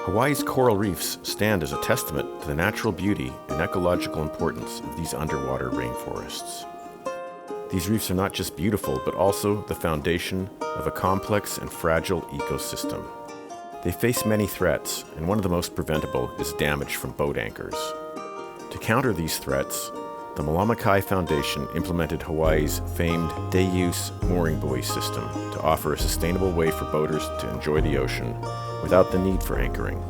Hawaii's coral reefs stand as a testament to the natural beauty and ecological importance of these underwater rainforests. These reefs are not just beautiful, but also the foundation of a complex and fragile ecosystem. They face many threats, and one of the most preventable is damage from boat anchors. To counter these threats, the Atherton Foundation implemented Hawaii's famed Day-Use Mooring Buoys system to offer a sustainable way for boaters to enjoy the ocean without the need for anchoring.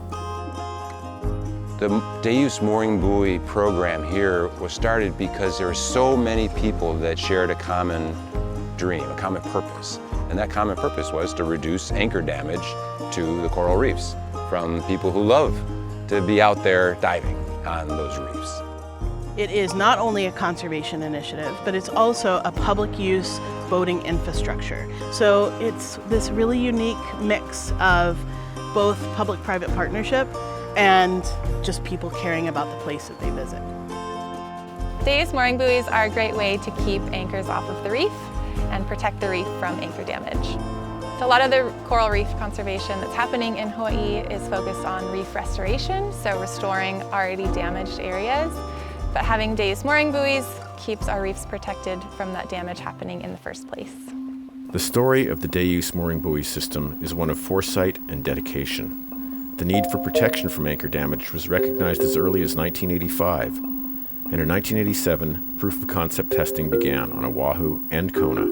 The Day-Use Mooring Buoy program here was started because there were so many people that shared a common dream, a common purpose. And that common purpose was to reduce anchor damage to the coral reefs from people who love to be out there diving on those reefs. It is not only a conservation initiative, but it's also a public use boating infrastructure. So it's this really unique mix of both public-private partnership and just people caring about the place that they visit. Day-Use Mooring Buoys are a great way to keep anchors off of the reef and protect the reef from anchor damage. So a lot of the coral reef conservation that's happening in Hawaii is focused on reef restoration, so restoring already damaged areas. But having Day-Use Mooring Buoys keeps our reefs protected from that damage happening in the first place. The story of the Day-Use Mooring Buoy system is one of foresight and dedication. The need for protection from anchor damage was recognized as early as 1985, and in 1987, proof of concept testing began on Oahu and Kona.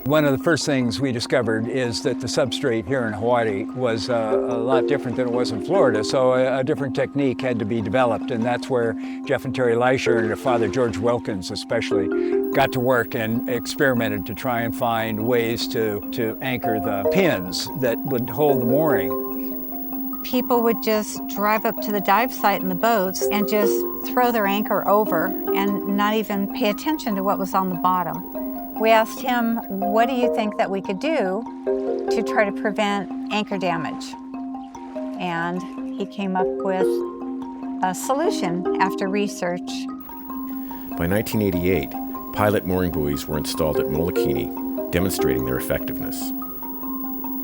One of the first things we discovered is that the substrate here in Hawaii was a lot different than it was in Florida, so a different technique had to be developed, and that's where Jeff and Terry Leisher and their father George Wilkins especially got to work and experimented to try and find ways to anchor the pins that would hold the mooring. People would just drive up to the dive site in the boats and just throw their anchor over and not even pay attention to what was on the bottom. We asked him, what do you think that we could do to try to prevent anchor damage? And he came up with a solution after research. By 1988, pilot mooring buoys were installed at Molokini, demonstrating their effectiveness.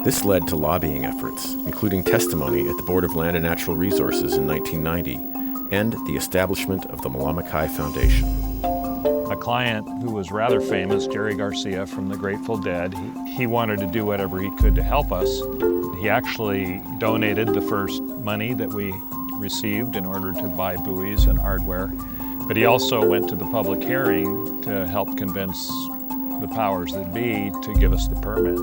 This led to lobbying efforts, including testimony at the Board of Land and Natural Resources in 1990, and the establishment of the Atherton Foundation. A client who was rather famous, Jerry Garcia from the Grateful Dead, he wanted to do whatever he could to help us. He actually donated the first money that we received in order to buy buoys and hardware, but he also went to the public hearing to help convince the powers that be to give us the permit.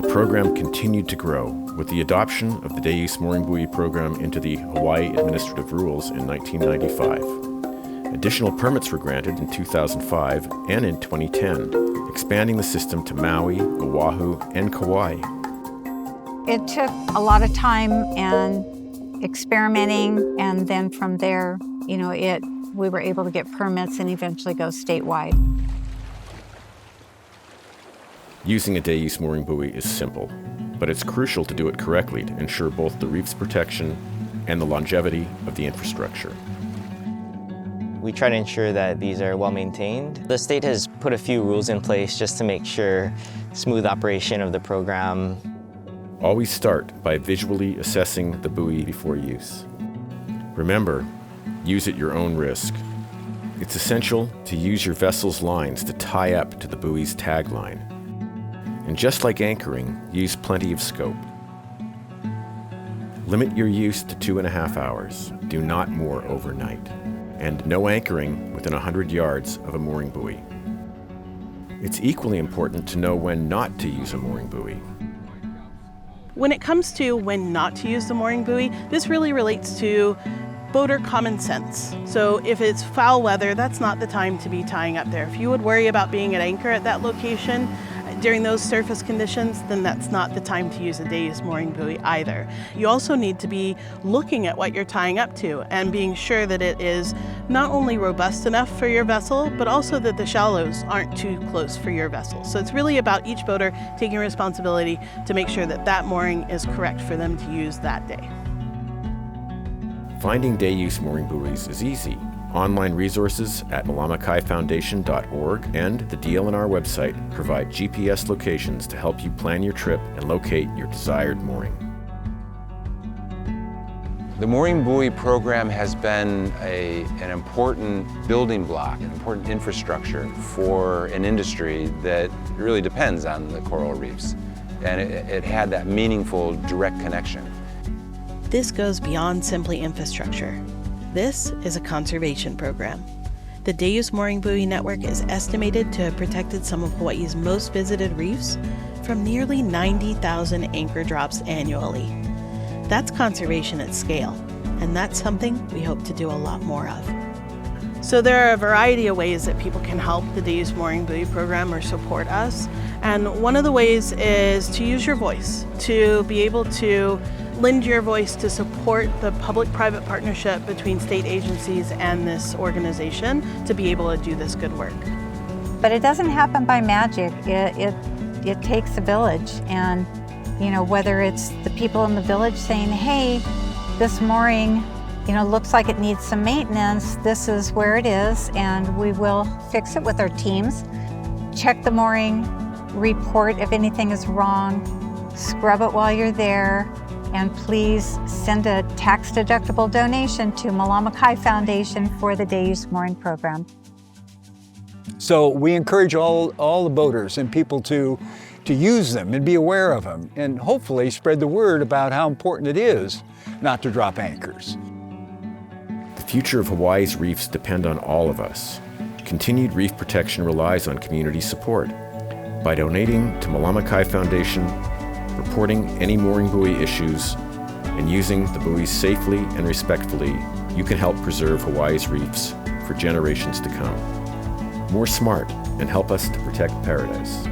The program continued to grow with the adoption of the Day-Use Mooring Buoy program into the Hawaii Administrative Rules in 1995. Additional permits were granted in 2005 and in 2010, expanding the system to Maui, Oahu, and Kauai. It took a lot of time and experimenting, and then from there, we were able to get permits and eventually go statewide. Using a Day-Use Mooring Buoy is simple, but it's crucial to do it correctly to ensure both the reef's protection and the longevity of the infrastructure. We try to ensure that these are well maintained. The state has put a few rules in place just to make sure smooth operation of the program. Always start by visually assessing the buoy before use. Remember, use at your own risk. It's essential to use your vessel's lines to tie up to the buoy's tagline. And just like anchoring, use plenty of scope. Limit your use to 2.5 hours. Do not moor overnight. And no anchoring within 100 yards of a mooring buoy. It's equally important to know when not to use a mooring buoy. When it comes to when not to use the mooring buoy, this really relates to boater common sense. So if it's foul weather, that's not the time to be tying up there. If you would worry about being at anchor at that location during those surface conditions, then that's not the time to use a Day-Use Mooring Buoy either. You also need to be looking at what you're tying up to and being sure that it is not only robust enough for your vessel, but also that the shallows aren't too close for your vessel. So it's really about each boater taking responsibility to make sure that that mooring is correct for them to use that day. Finding Day-Use Mooring Buoys is easy. Online resources at malamacaifoundation.org and the DLNR website provide GPS locations to help you plan your trip and locate your desired mooring. The mooring buoy program has been an important building block, an important infrastructure for an industry that really depends on the coral reefs. And it had that meaningful, direct connection. This goes beyond simply infrastructure. This is a conservation program. The Day-Use Mooring Buoy Network is estimated to have protected some of Hawaii's most visited reefs from nearly 90,000 anchor drops annually. That's conservation at scale, and that's something we hope to do a lot more of. So there are a variety of ways that people can help the Day-Use Mooring Buoy program or support us. And one of the ways is to use your voice, to be able to lend your voice to support the public-private partnership between state agencies and this organization to be able to do this good work. But it doesn't happen by magic. It takes a village, and whether it's the people in the village saying, hey, this mooring looks like it needs some maintenance, this is where it is, and we will fix it with our teams. Check the mooring, report if anything is wrong, scrub it while you're there, and please send a tax-deductible donation to Atherton Foundation for the Day-Use Mooring Program. So we encourage all the boaters and people to use them and be aware of them, and hopefully spread the word about how important it is not to drop anchors. The future of Hawaii's reefs depend on all of us. Continued reef protection relies on community support. By donating to Atherton Foundation, reporting any mooring buoy issues, and using the buoys safely and respectfully, you can help preserve Hawaii's reefs for generations to come. More smart and help us to protect paradise.